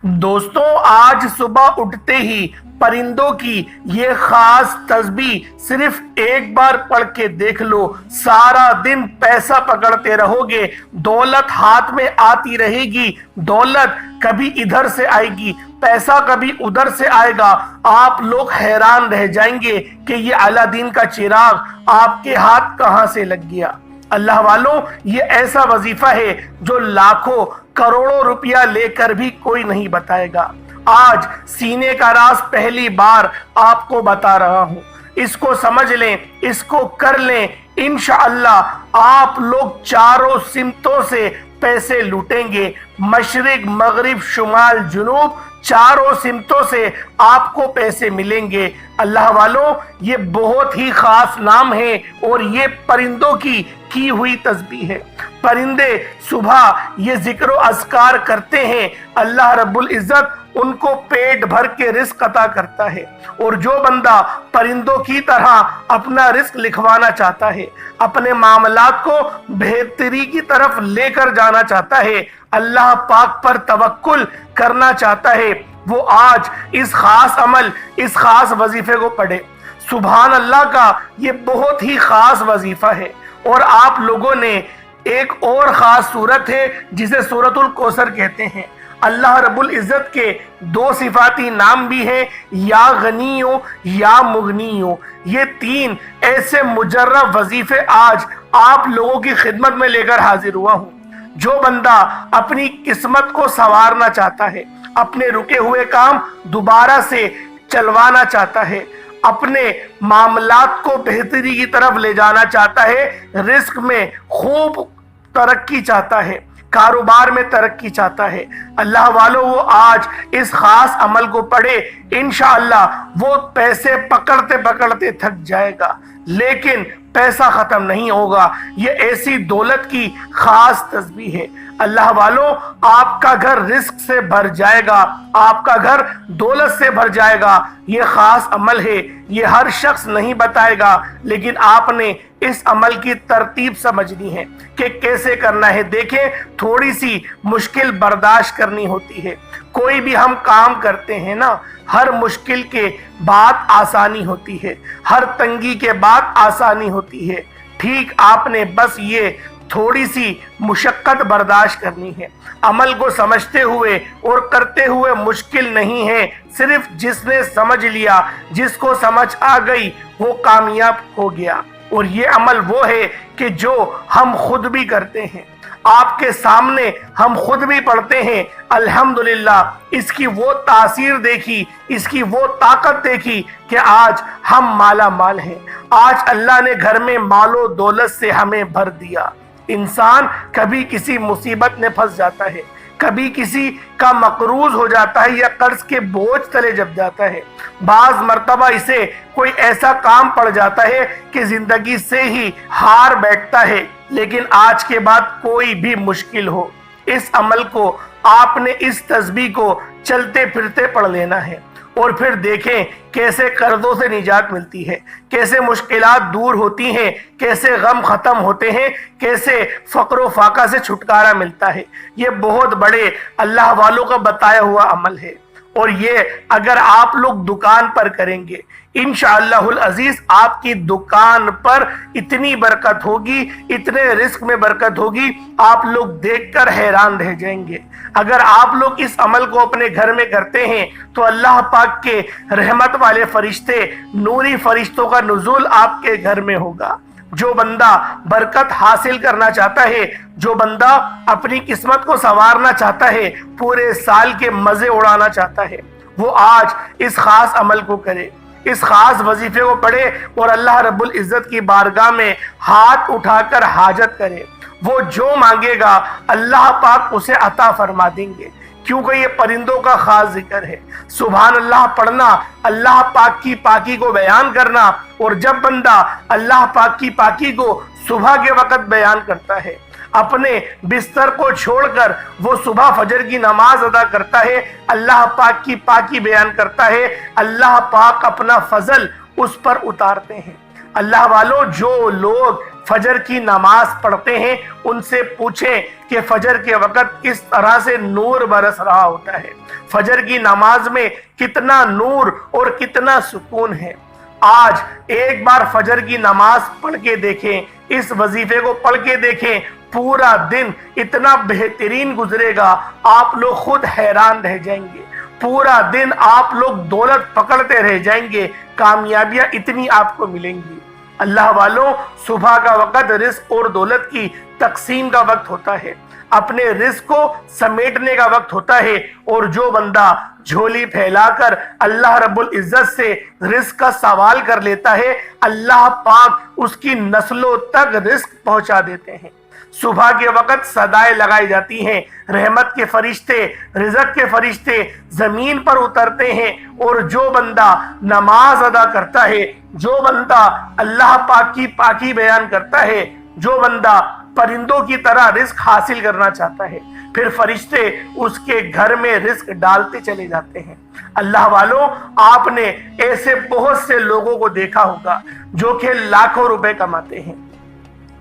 دوستوں، آج صبح اٹھتے ہی پرندوں کی یہ خاص تسبیح صرف ایک بار پڑھ کے دیکھ لو، سارا دن پیسہ پکڑتے رہو گے، دولت ہاتھ میں آتی رہے گی، دولت کبھی ادھر سے آئے گی، پیسہ کبھی ادھر سے آئے گا۔ آپ لوگ حیران رہ جائیں گے کہ یہ الادین کا چراغ آپ کے ہاتھ کہاں سے لگ گیا۔ اللہ والوں، یہ ایسا وظیفہ ہے جو لاکھوں کروڑوں روپیہ لے کر بھی کوئی نہیں بتائے گا۔ آج سینے کا راز پہلی بار آپ کو بتا رہا ہوں، اس کو سمجھ لیں، اس کو کر لیں، انشاءاللہ آپ لوگ چاروں سمتوں سے پیسے لوٹیں گے، مشرق مغرب شمال جنوب چاروں سمتوں سے آپ کو پیسے ملیں گے۔ اللہ والوں، یہ بہت ہی خاص نام ہے اور یہ پرندوں کی ہوئی تسبیح ہے۔ پرندے صبح یہ ذکر و اذکار کرتے ہیں، اللہ رب العزت ان کو پیٹ بھر کے رزق عطا کرتا ہے، اور جو بندہ پرندوں کی طرح اپنا رزق لکھوانا چاہتا ہے، اپنے معاملات کو بہتری کی طرف لے کر جانا چاہتا ہے، اللہ پاک پر توکل کرنا چاہتا ہے، وہ آج اس خاص عمل، اس خاص وظیفے کو پڑھے۔ سبحان اللہ کا یہ بہت ہی خاص وظیفہ ہے۔ اور آپ لوگوں نے ایک اور خاص سورت ہے جسے سورۃ الکوثر کہتے ہیں۔ اللہ رب العزت کے دو صفاتی نام بھی ہیں، یا غنیو یا مغنیو۔ یہ تین ایسے مجرب وظیفے آج آپ لوگوں کی خدمت میں لے کر حاضر ہوا ہوں۔ جو بندہ اپنی قسمت کو سنوارنا چاہتا ہے، اپنے رکے ہوئے کام دوبارہ سے چلوانا چاہتا ہے، اپنے معاملات کو بہتری کی طرف لے جانا چاہتا ہے، رزق میں خوب ترقی چاہتا ہے، کاروبار میں ترقی چاہتا ہے، اللہ والوں وہ آج اس خاص عمل کو پڑھے، انشاءاللہ وہ پیسے پکڑتے پکڑتے تھک جائے گا، لیکن پیسہ ختم نہیں ہوگا۔ یہ ایسی دولت کی خاص تسبیح ہے۔ اللہ والوں، آپ کا گھر رزق سے بھر جائے گا، آپ کا گھر دولت سے بھر جائے گا۔ یہ خاص عمل ہے، یہ ہر شخص نہیں بتائے گا، لیکن آپ نے اس عمل کی ترتیب سمجھنی ہے کہ کیسے کرنا ہے۔ دیکھیں، تھوڑی سی مشکل برداشت کرنی ہوتی ہے۔ کوئی بھی ہم کام کرتے ہیں نا، ہر مشکل کے بعد آسانی ہوتی ہے، ہر تنگی کے بعد آسانی ہوتی ہے۔ ٹھیک آپ نے بس یہ تھوڑی سی مشقت برداشت کرنی ہے۔ عمل کو سمجھتے ہوئے اور کرتے ہوئے مشکل نہیں ہے، صرف جس نے سمجھ لیا، جس کو سمجھ آ گئی، وہ کامیاب ہو گیا۔ اور یہ عمل وہ ہے کہ جو ہم خود بھی کرتے ہیں، آپ کے سامنے ہم خود بھی پڑھتے ہیں، الحمدللہ اس کی وہ تاثیر دیکھی، اس کی وہ طاقت دیکھی کہ آج ہم مالا مال ہیں۔ آج اللہ نے گھر میں مال و دولت سے ہمیں بھر دیا۔ انسان کبھی کسی مصیبت میں پھنس جاتا ہے، کبھی کسی کا مقروض ہو جاتا ہے یا قرض کے بوجھ تلے جب جاتا ہے، بعض مرتبہ اسے کوئی ایسا کام پڑ جاتا ہے کہ زندگی سے ہی ہار بیٹھتا ہے۔ لیکن آج کے بعد کوئی بھی مشکل ہو، اس عمل کو آپ نے اس تسبیح کو چلتے پھرتے پڑھ لینا ہے، اور پھر دیکھیں کیسے قرضوں سے نجات ملتی ہے، کیسے مشکلات دور ہوتی ہیں، کیسے غم ختم ہوتے ہیں، کیسے فقر و فاقہ سے چھٹکارا ملتا ہے۔ یہ بہت بڑے اللہ والوں کا بتایا ہوا عمل ہے، اور یہ اگر آپ لوگ دکان پر کریں گے، انشاءاللہ العزیز آپ کی دکان پر اتنی برکت ہوگی، اتنے رزق میں برکت ہوگی، آپ لوگ دیکھ کر حیران رہ جائیں گے۔ اگر آپ لوگ اس عمل کو اپنے گھر میں کرتے ہیں تو اللہ پاک کے رحمت والے فرشتے، نوری فرشتوں کا نزول آپ کے گھر میں ہوگا۔ جو بندہ برکت حاصل کرنا چاہتا ہے، جو بندہ اپنی قسمت کو سنوارنا چاہتا ہے، پورے سال کے مزے اڑانا چاہتا ہے، وہ آج اس خاص عمل کو کرے، اس خاص وظیفے کو پڑھے، اور اللہ رب العزت کی بارگاہ میں ہاتھ اٹھا کر حاجت کرے۔ وہ جو مانگے گا اللہ پاک اسے عطا فرما دیں گے، کیونکہ یہ پرندوں کا خاص ذکر ہے۔ سبحان اللہ پڑھنا، اللہ پاک کی پاکی کو بیان کرنا، اور جب بندہ اللہ پاک کی پاکی کو صبح کے وقت بیان کرتا ہے، اپنے بستر کو چھوڑ کر وہ صبح فجر کی نماز ادا کرتا ہے، اللہ پاک کی پاکی بیان کرتا ہے، اللہ پاک اپنا فضل اس پر اتارتے ہیں۔ اللہ والوں، جو لوگ فجر کی نماز پڑھتے ہیں ان سے پوچھیں کہ فجر کے وقت کس طرح سے نور برس رہا ہوتا ہے، فجر کی نماز میں کتنا نور اور کتنا سکون ہے۔ آج ایک بار فجر کی نماز پڑھ کے دیکھیں، اس وظیفے کو پڑھ کے دیکھیں، پورا دن اتنا بہترین گزرے گا، آپ لوگ خود حیران رہ جائیں گے۔ پورا دن آپ لوگ دولت پکڑتے رہ جائیں گے، کامیابیاں اتنی آپ کو ملیں گی۔ اللہ والوں، صبح کا وقت رزق اور دولت کی تقسیم کا وقت ہوتا ہے، اپنے رزق کو سمیٹنے کا وقت ہوتا ہے، اور جو بندہ جھولی پھیلا کر اللہ رب العزت سے رزق کا سوال کر لیتا ہے، اللہ پاک اس کی نسلوں تک رزق پہنچا دیتے ہیں۔ صبح کے وقت صدائیں لگائی جاتی ہیں، رحمت کے فرشتے، رزق کے فرشتے زمین پر اترتے ہیں، اور جو بندہ نماز ادا کرتا ہے، جو بندہ اللہ پاک کی پاکی بیان کرتا ہے، جو بندہ پرندوں کی طرح رزق حاصل کرنا چاہتا ہے، پھر فرشتے اس کے گھر میں رزق ڈالتے چلے جاتے ہیں۔ اللہ والوں، آپ نے ایسے بہت سے لوگوں کو دیکھا ہوگا جو کہ لاکھوں روپے کماتے ہیں،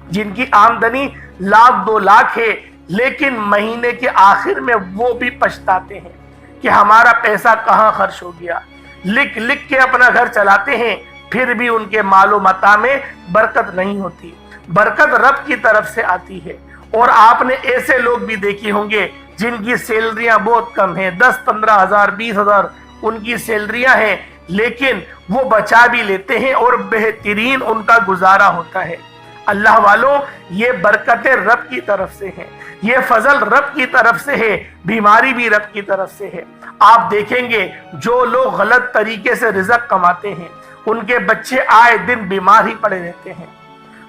جن کی آمدنی لاکھ 2 لاکھ ہے، لیکن مہینے کے آخر میں وہ بھی پچھتاتے ہیں کہ ہمارا پیسہ کہاں خرچ ہو گیا۔ لکھ لکھ کے اپنا گھر چلاتے ہیں، پھر بھی ان کے مال و متاع میں برکت نہیں ہوتی۔ برکت رب کی طرف سے آتی ہے، اور آپ نے ایسے لوگ بھی دیکھے ہوں گے جن کی سیلریاں بہت کم ہیں، 10-15 ہزار 20 ہزار ان کی سیلریاں ہیں، لیکن وہ بچا بھی لیتے ہیں اور بہترین ان کا گزارا ہوتا ہے۔ اللہ والوں، یہ برکتیں رب کی طرف سے ہیں، یہ فضل رب کی طرف سے ہے، بیماری بھی رب کی طرف سے ہے۔ آپ دیکھیں گے جو لوگ غلط طریقے سے رزق کماتے ہیں، ان کے بچے آئے دن بیمار ہی پڑے رہتے ہیں۔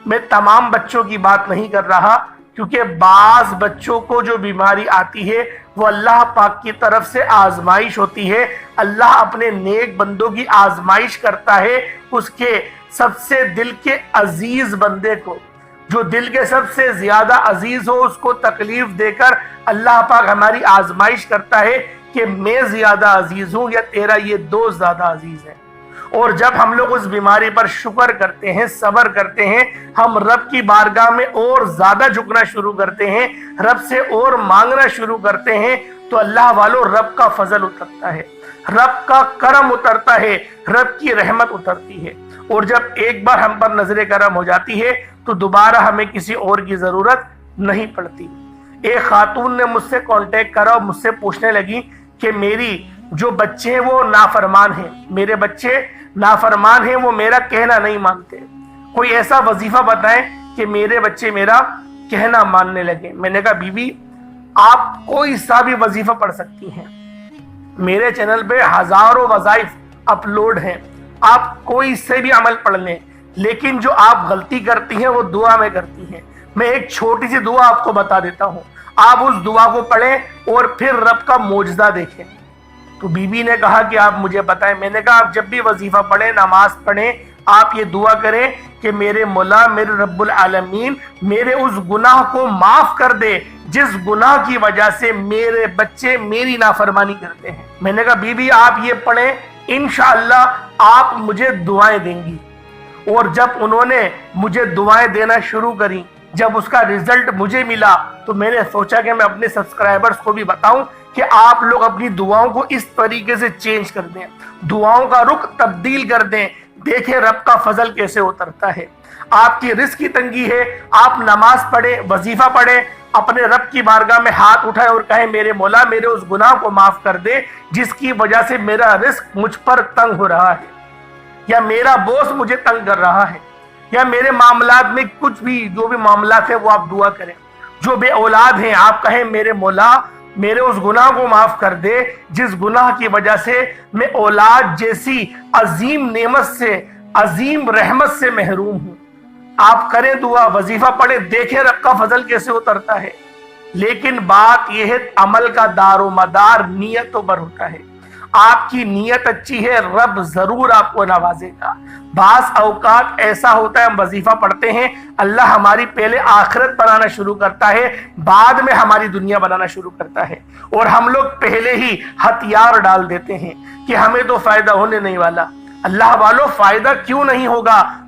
میں تمام بچوں کی بات نہیں کر رہا، کیونکہ بعض بچوں کو جو بیماری آتی ہے وہ اللہ پاک کی طرف سے آزمائش ہوتی ہے۔ اللہ اپنے نیک بندوں کی آزمائش کرتا ہے، اس کے سب سے دل کے عزیز بندے کو، جو دل کے سب سے زیادہ عزیز ہو، اس کو تکلیف دے کر اللہ پاک ہماری آزمائش کرتا ہے کہ میں زیادہ عزیز ہوں یا تیرا یہ دوست زیادہ عزیز ہے۔ اور جب ہم لوگ اس بیماری پر شکر کرتے ہیں، صبر کرتے ہیں، ہم رب کی بارگاہ میں اور زیادہ جھکنا شروع کرتے ہیں، رب سے اور مانگنا شروع کرتے ہیں، تو اللہ والوں، رب کا فضل اترتا ہے، رب کا کرم اترتا ہے، رب کی رحمت اترتی ہے۔ اور جب ایک بار ہم پر نظر کرم ہو جاتی ہے تو دوبارہ ہمیں کسی اور کی ضرورت نہیں پڑتی۔ ایک خاتون نے مجھ سے کانٹیکٹ کرا اور مجھ سے پوچھنے لگی کہ میری جو بچے ہیں وہ نافرمان ہیں، میرے بچے نافرمان ہیں، وہ میرا کہنا نہیں مانتے، کوئی ایسا وظیفہ بتائیں کہ میرے بچے میرا کہنا ماننے لگے۔ میں نے کہا بی بی، آپ کوئی سا بھی وظیفہ پڑھ سکتی ہیں، میرے چینل پہ ہزاروں وظائف اپلوڈ ہیں، آپ کوئی سے بھی عمل پڑھ لیں، لیکن جو آپ غلطی کرتی ہیں وہ دعا میں کرتی ہیں۔ میں ایک چھوٹی سی دعا آپ کو بتا دیتا ہوں، آپ اس دعا کو پڑھیں اور پھر رب کا معجزہ دیکھیں۔ تو بی بی نے کہا کہ آپ مجھے بتائیں۔ میں نے کہا آپ جب بھی وظیفہ پڑھیں، نماز پڑھیں، آپ یہ دعا کریں کہ میرے مولا، میرے رب العالمین میرے اس گناہ کو معاف کر دے جس گناہ کی وجہ سے میرے بچے میری نافرمانی کرتے ہیں۔ میں نے کہا بی بی آپ یہ پڑھیں، انشاءاللہ آپ مجھے دعائیں دیں گی۔ اور جب انہوں نے مجھے دعائیں دینا شروع کری، جب اس کا رزلٹ مجھے ملا، تو میں نے سوچا کہ میں اپنے سبسکرائبرز کو بھی بتاؤں کہ آپ لوگ اپنی دعاؤں کو اس طریقے سے چینج کر دیں، دعاؤں کا رخ تبدیل کر دیں، دیکھیں رب کا فضل کیسے اترتا ہے۔ آپ کی رزق کی تنگی ہے، آپ نماز پڑھیں، وظیفہ پڑھیں، اپنے رب کی بارگاہ میں ہاتھ اٹھائیں اور کہیں میرے مولا میرے اس گناہ کو معاف کر دے جس کی وجہ سے میرا رزق مجھ پر تنگ ہو رہا ہے، یا میرا باس مجھے تنگ کر رہا ہے، یا میرے معاملات میں کچھ بھی جو بھی معاملات ہیں وہ آپ دعا کریں۔ جو بے اولاد ہیں آپ کہیں میرے مولا میرے اس گناہ کو معاف کر دے جس گناہ کی وجہ سے میں اولاد جیسی عظیم نعمت سے، عظیم رحمت سے محروم ہوں۔ آپ کریں دعا، وظیفہ پڑھیں، دیکھیں رب کا فضل کیسے اترتا ہے۔ لیکن بات یہ ہے عمل کا دار و مدار نیتوں پر ہوتا ہے۔ آپ کی نیت اچھی ہے، رب ضرور آپ کو نوازے گا۔ بعض اوقات ایسا ہوتا ہے ہم وظیفہ پڑھتے ہیں، اللہ ہماری پہلے آخرت بنانا شروع کرتا ہے، بعد میں ہماری دنیا بنانا شروع کرتا ہے، اور ہم لوگ پہلے ہی ہتھیار ڈال دیتے ہیں کہ ہمیں تو فائدہ ہونے نہیں والا۔ اللہ والوں، فائدہ کیوں نہیں ہوگا؟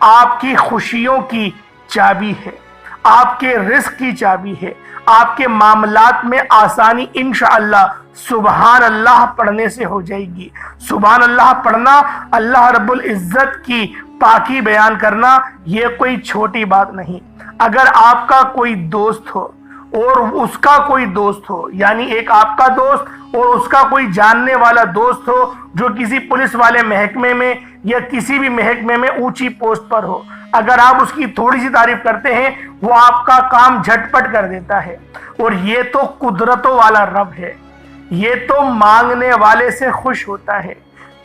آپ کی خوشیوں کی چابی ہے، آپ کے رزق کی چابی ہے، آپ کے معاملات میں آسانی انشاءاللہ سبحان اللہ پڑھنے سے ہو جائے گی۔ سبحان اللہ پڑھنا، اللہ رب العزت کی پاکی بیان کرنا، یہ کوئی چھوٹی بات نہیں۔ اگر آپ کا کوئی دوست ہو اور اس کا کوئی دوست ہو، یعنی ایک آپ کا دوست اور اس کا کوئی جاننے والا دوست ہو جو کسی پولیس والے محکمے میں یا کسی بھی محکمے میں اونچی پوسٹ پر ہو، اگر آپ اس کی تھوڑی سی تعریف کرتے ہیں وہ آپ کا کام جھٹپٹ کر دیتا ہے۔ اور یہ تو قدرتوں والا رب ہے، یہ تو مانگنے والے سے خوش ہوتا ہے،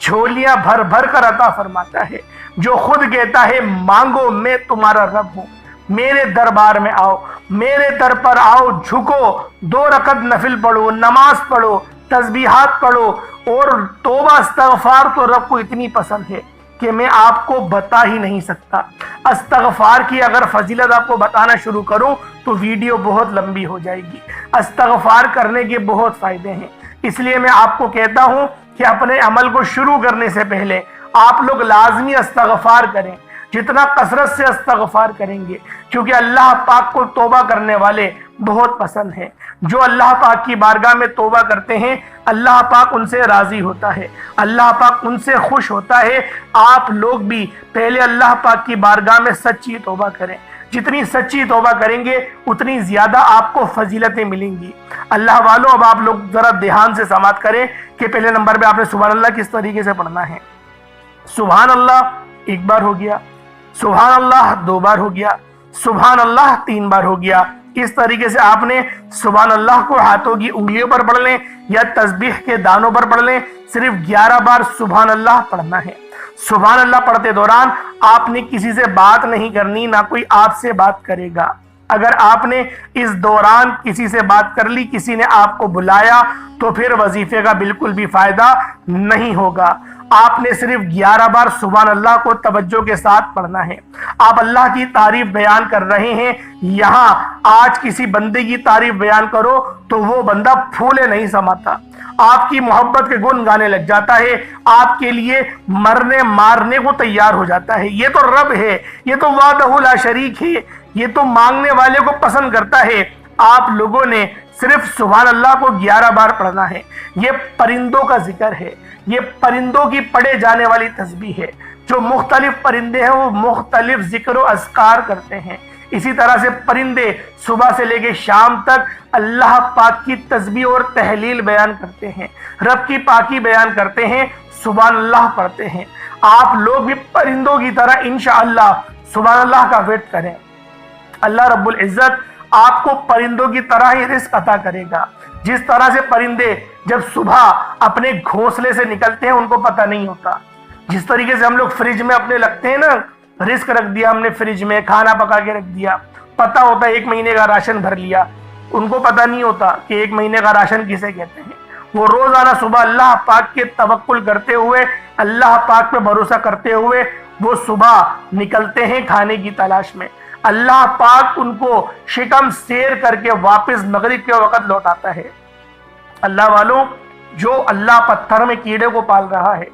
جھولیاں بھر بھر کر عطا فرماتا ہے، جو خود کہتا ہے مانگو میں تمہارا رب ہوں، میرے دربار میں آؤ، میرے در پر آؤ، جھکو، 2 رکعت نفل پڑھو، نماز پڑھو، تسبیحات پڑھو، اور توبہ استغفار تو رب کو اتنی پسند ہے کہ میں آپ کو بتا ہی نہیں سکتا۔ استغفار کی اگر فضیلت آپ کو بتانا شروع کروں تو ویڈیو بہت لمبی ہو جائے گی۔ استغفار کرنے کے بہت فائدے ہیں، اس لیے میں آپ کو کہتا ہوں کہ اپنے عمل کو شروع کرنے سے پہلے آپ لوگ لازمی استغفار کریں، جتنا کثرت سے استغفار کریں گے، کیونکہ اللہ پاک کو توبہ کرنے والے بہت پسند ہیں۔ جو اللہ پاک کی بارگاہ میں توبہ کرتے ہیں اللہ پاک ان سے راضی ہوتا ہے، اللہ پاک ان سے خوش ہوتا ہے۔ آپ لوگ بھی پہلے اللہ پاک کی بارگاہ میں سچی توبہ کریں، جتنی سچی توبہ کریں گے اتنی زیادہ آپ کو فضیلتیں ملیں گی۔ اللہ والوں، اب آپ لوگ ذرا دھیان سے سماعت کریں کہ پہلے نمبر پہ آپ نے سبحان اللہ کس طریقے سے پڑھنا ہے۔ سبحان اللہ 1 بار ہو گیا، سبحان اللہ 2 بار ہو گیا، سبحان اللہ 3 بار ہو گیا۔ اس طریقے سے آپ نے سبحان اللہ کو ہاتھوں کی انگلیوں پر پڑھ لیں یا تسبیح کے دانوں پر پڑھ لیں، صرف 11 بار سبحان اللہ پڑھنا ہے۔ سبحان اللہ پڑھتے دوران آپ نے کسی سے بات نہیں کرنی، نہ کوئی آپ سے بات کرے گا۔ اگر آپ نے اس دوران کسی سے بات کر لی، کسی نے آپ کو بلایا، تو پھر وظیفے کا بالکل بھی فائدہ نہیں ہوگا۔ آپ نے صرف 11 بار سبحان اللہ کو توجہ کے ساتھ پڑھنا ہے۔ آپ اللہ کی تعریف بیان کر رہے ہیں، یہاں آج کسی بندے کی تعریف بیان کرو تو وہ بندہ پھولے نہیں سماتا، آپ کی محبت کے گن گانے لگ جاتا ہے، آپ کے لیے مرنے مارنے کو تیار ہو جاتا ہے۔ یہ تو رب ہے، یہ تو وحدہ لا شریک ہے، یہ تو مانگنے والے کو پسند کرتا ہے۔ آپ لوگوں نے صرف سبحان اللہ کو 11 بار پڑھنا ہے۔ یہ پرندوں کا ذکر ہے، یہ پرندوں کی پڑھے جانے والی تسبیح ہے۔ جو مختلف پرندے ہیں وہ مختلف ذکر و اذکار کرتے ہیں، اسی طرح سے پرندے صبح سے لے کے شام تک اللہ پاک کی تسبیح اور تحلیل بیان کرتے ہیں، رب کی پاکی بیان کرتے ہیں، سبحان اللہ پڑھتے ہیں۔ آپ لوگ بھی پرندوں کی طرح انشاءاللہ سبحان اللہ کا ویٹ کریں، اللہ رب العزت آپ کو پرندوں کی طرح ہی رزق عطا کرے گا۔ جس طرح سے پرندے جب صبح اپنے گھونسلے سے نکلتے ہیں ان کو پتہ نہیں ہوتا، جس طریقے سے ہم لوگ فریج میں اپنے لگتے ہیں نا، رزق رکھ دیا ہم نے فریج میں، کھانا پکا کے رکھ دیا، پتہ ہوتا ہے 1 مہینے کا راشن بھر لیا، ان کو پتہ نہیں ہوتا کہ 1 مہینے کا راشن کسے کہتے ہیں۔ وہ روزانہ صبح اللہ پاک کے توکل کرتے ہوئے، اللہ پاک پہ بھروسہ کرتے ہوئے وہ صبح نکلتے ہیں کھانے کی تلاش میں۔ اللہ پاک ان کو شکم سیر کر کے واپس مغرب کے وقت لوٹاتا ہے۔ اللہ والوں، جو اللہ پتھر میں کیڑے کو پال رہا ہے،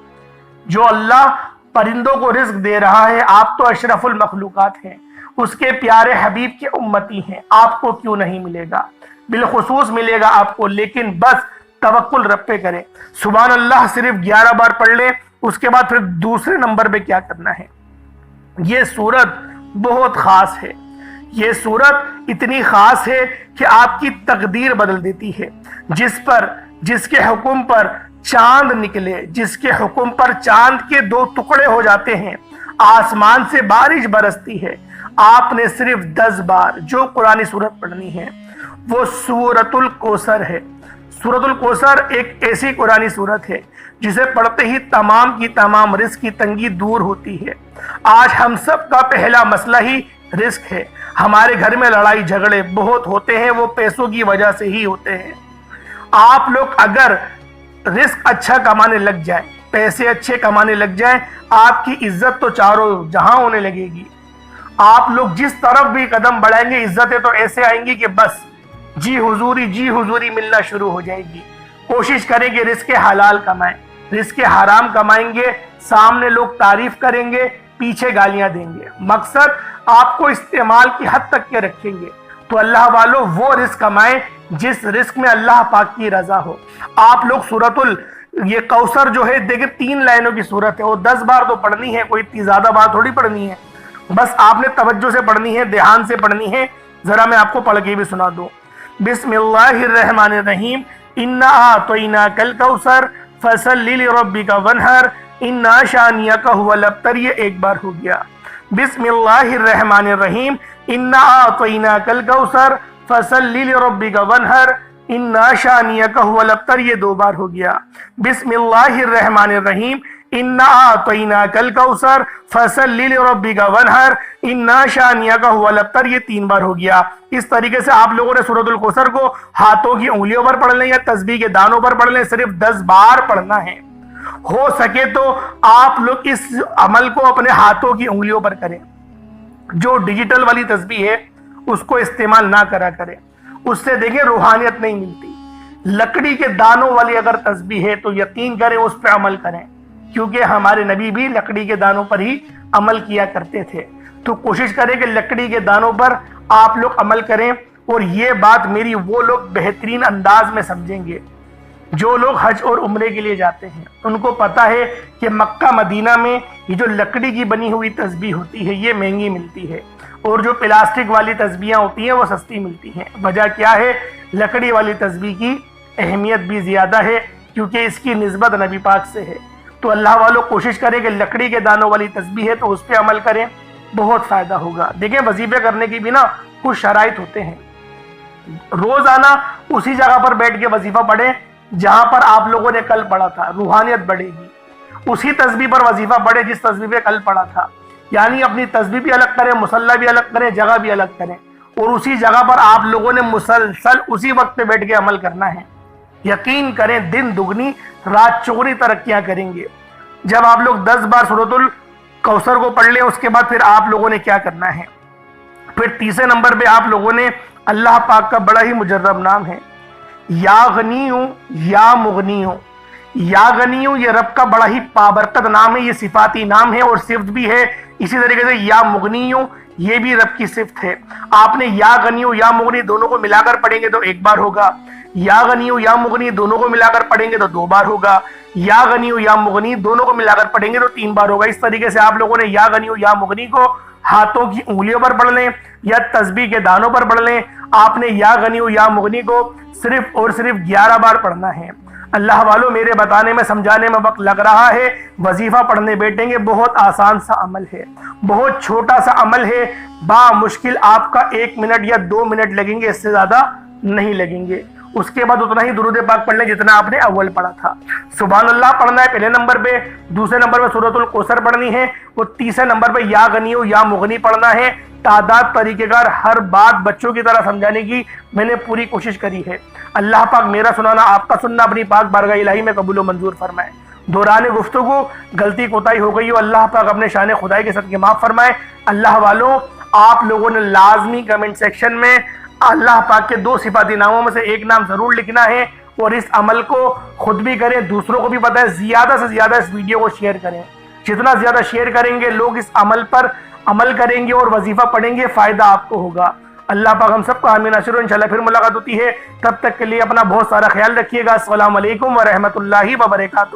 جو اللہ پرندوں کو رزق دے رہا ہے، آپ تو اشرف المخلوقات ہیں، اس کے پیارے حبیب کے امتی ہیں، آپ کو کیوں نہیں ملے گا؟ بالخصوص ملے گا آپ کو، لیکن بس توکل رب پہ کریں۔ سبحان اللہ صرف 11 بار پڑھ لیں۔ اس کے بعد پھر دوسرے نمبر پہ کیا کرنا ہے؟ یہ سورت بہت خاص ہے، یہ سورت اتنی خاص ہے کہ آپ کی تقدیر بدل دیتی ہے۔ جس کے حکم پر چاند نکلے، جس کے حکم پر چاند کے 2 ٹکڑے ہو جاتے ہیں، آسمان سے بارش برستی ہے، آپ نے صرف 10 بار جو قرآنی سورت پڑھنی ہے وہ سورۃ الکوثر ہے۔ سورۃ الکوثر ایک ایسی قرآنی سورت ہے جسے پڑھتے ہی تمام کی تمام رزق کی تنگی دور ہوتی ہے۔ آج ہم سب کا پہلا مسئلہ ہی رزق ہے۔ ہمارے گھر میں لڑائی جھگڑے بہت ہوتے ہیں، وہ پیسوں کی وجہ سے ہی ہوتے ہیں۔ آپ لوگ اگر رزق اچھا کمانے لگ جائیں، پیسے اچھے کمانے لگ جائیں، آپ کی عزت تو چاروں جہاں ہونے لگے گی۔ آپ لوگ جس طرف بھی قدم بڑھائیں گے عزتیں تو ایسے آئیں گی کہ بس جی حضوری ملنا شروع ہو جائے گی۔ کوشش کریں کہ رزق حلال کمائیں، رزق حرام کمائیں گے، سامنے لوگ تعریف کریں گے، پیچھے گالیاں دیں گے، مقصد آپ کو استعمال کی حد تک کے رکھیں گے۔ تو اللہ والو وہ رزق کمائیں جس رزق میں اللہ پاک کی رضا ہو۔ آپ لوگ یہ کوثر جو ہے دیکھیں 3 لائنوں کی صورت ہے، وہ 10 بار تو پڑھنی ہے، کوئی اتنی زیادہ بار تھوڑی پڑھنی ہے، بس آپ نے توجہ سے پڑھنی ہے، دھیان سے پڑھنی ہے۔ ذرا میں آپ کو پڑھ کے بھی سنا دوں۔ بسم اللہ الرحمن الرحیم، انا اعطیناک الکوثر فصلی لربک وانحر انا شانئک ھو الابتر، یہ ایک بار ہو گیا۔ بسم اللہ الرحمن الرحیم، انا اعطیناک الکوثر فصلی لربک وانحر انا شانئک ھو الابتر، یہ 2 بار ہو گیا۔ بسم اللہ الرحمن الرحیم، انا اعطیناک الکوثر فصلی لربک وانحر انا شانئک ھو الابتر، یہ 3 بار ہو گیا۔ اس طریقے سے آپ لوگوں نے سورۃ الکوثر کو ہاتھوں کی انگلیوں پر پڑھ لیں یا تسبیح کے دانوں پر پڑھ لیں، صرف 10 بار پڑھنا ہے۔ ہو سکے تو آپ لوگ اس عمل کو اپنے ہاتھوں کی انگلیوں پر کریں، جو ڈیجیٹل والی تسبیح ہے اس کو استعمال نہ کرا کریں، اس سے دیکھیں روحانیت نہیں ملتی۔ لکڑی کے دانوں والی اگر تسبیح ہے تو یقین کریں اس پہ عمل کریں، کیونکہ ہمارے نبی بھی لکڑی کے دانوں پر ہی عمل کیا کرتے تھے۔ تو کوشش کریں کہ لکڑی کے دانوں پر آپ لوگ عمل کریں، اور یہ بات میری وہ لوگ بہترین انداز میں سمجھیں گے جو لوگ حج اور عمرے کے لیے جاتے ہیں۔ ان کو پتا ہے کہ مکہ مدینہ میں یہ جو لکڑی کی بنی ہوئی تسبیح ہوتی ہے یہ مہنگی ملتی ہے، اور جو پلاسٹک والی تسبیحاں ہوتی ہیں وہ سستی ملتی ہیں۔ وجہ کیا ہے؟ لکڑی والی تسبیح کی اہمیت بھی زیادہ ہے، کیونکہ اس کی نسبت نبی پاک سے ہے۔ تو اللہ والوں کوشش کریں کہ لکڑی کے دانوں والی تسبیح ہے تو اس پہ عمل کریں، بہت فائدہ ہوگا۔ دیکھیں وظیفے کرنے کی بھی نا کچھ شرائط ہوتے ہیں۔ روزانہ اسی جگہ پر بیٹھ کے وظیفہ پڑھیں جہاں پر آپ لوگوں نے کل پڑھا تھا، روحانیت بڑھے گی۔ اسی تسبیح پر وظیفہ پڑھیں جس تسبیح پہ کل پڑھا تھا، یعنی اپنی تسبیح بھی الگ کریں، مصلی بھی الگ کریں، جگہ بھی الگ کریں، اور اسی جگہ پر آپ لوگوں نے مسلسل اسی وقت پہ بیٹھ کے عمل کرنا ہے۔ یقین کریں دن دگنی رات چگنی ترقیاں کریں گے۔ جب آپ لوگ 10 بار سورۃ الکوثر کو پڑھ لیں، اس کے بعد پھر آپ لوگوں نے کیا کرنا ہے؟ پھر تیسرے نمبر پہ آپ لوگوں نے اللہ پاک کا بڑا ہی مجرب نام ہے، یا غنیوں یا مغنیوں۔ یا غنیوں یہ رب کا بڑا ہی بابرکت نام ہے، یہ صفاتی نام ہے اور صفت بھی ہے۔ اسی طریقے سے یا مغنیوں یہ بھی رب کی صفت ہے۔ آپ نے یا غنیوں یا مغنی دونوں کو ملا کر پڑھیں گے تو 1 بار ہوگا، یا غنیوں یا مغنی دونوں کو ملا کر پڑھیں گے تو 2 بار ہوگا، یا غنیوں یا مغنی دونوں کو ملا کر پڑھیں گے تو 3 بار ہوگا۔ اس طریقے سے آپ لوگوں نے یا غنیوں یا مغنی کو ہاتھوں کی انگلیوں پر پڑھ لیں یا تسبیح کے دانوں پر پڑھ لیں۔ آپ نے یا غنیوں یا مغنی کو صرف اور صرف 11 بار پڑھنا ہے۔ اللہ والوں میرے بتانے میں سمجھانے میں وقت لگ رہا ہے، وظیفہ پڑھنے بیٹھیں گے، بہت آسان سا عمل ہے، بہت چھوٹا سا عمل ہے، بامشکل آپ کا 1 منٹ یا 2 منٹ لگیں گے، اس سے زیادہ نہیں لگیں گے۔ اس کے بعد اتنا ہی درود پاک پڑھ لیں جتنا آپ نے اول پڑھا تھا۔ سبحان اللہ پڑھنا ہے پہلے نمبر پہ، دوسرے نمبر پہ سورۃ الکوثر پڑھنی ہے، اور تیسرے نمبر پہ یا غنیوں یا مغنی پڑھنا ہے۔ تعداد طریقہ کار ہر بات بچوں کی طرح سمجھانے کی میں نے پوری کوشش کری ہے۔ اللہ پاک میرا سنانا آپ کا سننا اپنی پاک بارگاہ الہی میں قبول و منظور فرمائے۔ دوران گفتگو غلطی کوتاہی ہو گئی ہو، اللہ پاک اپنے شان خدائی کے صدقے معاف فرمائے۔ اللہ والوں آپ لوگوں نے لازمی کمنٹ سیکشن میں اللہ پاک کے 2 صفاتی ناموں میں سے ایک نام ضرور لکھنا ہے، اور اس عمل کو خود بھی کریں، دوسروں کو بھی بتائیں، زیادہ سے زیادہ اس ویڈیو کو شیئر کریں۔ جتنا زیادہ شیئر کریں گے لوگ اس عمل پر عمل کریں گے اور وظیفہ پڑھیں گے، فائدہ آپ کو ہوگا۔ اللہ پاک ہم سب کو آمین ناصر، انشاءاللہ پھر ملاقات ہوتی ہے، تب تک کے لیے اپنا بہت سارا خیال رکھیے گا۔ السلام علیکم ورحمۃ اللہ وبرکاتہ۔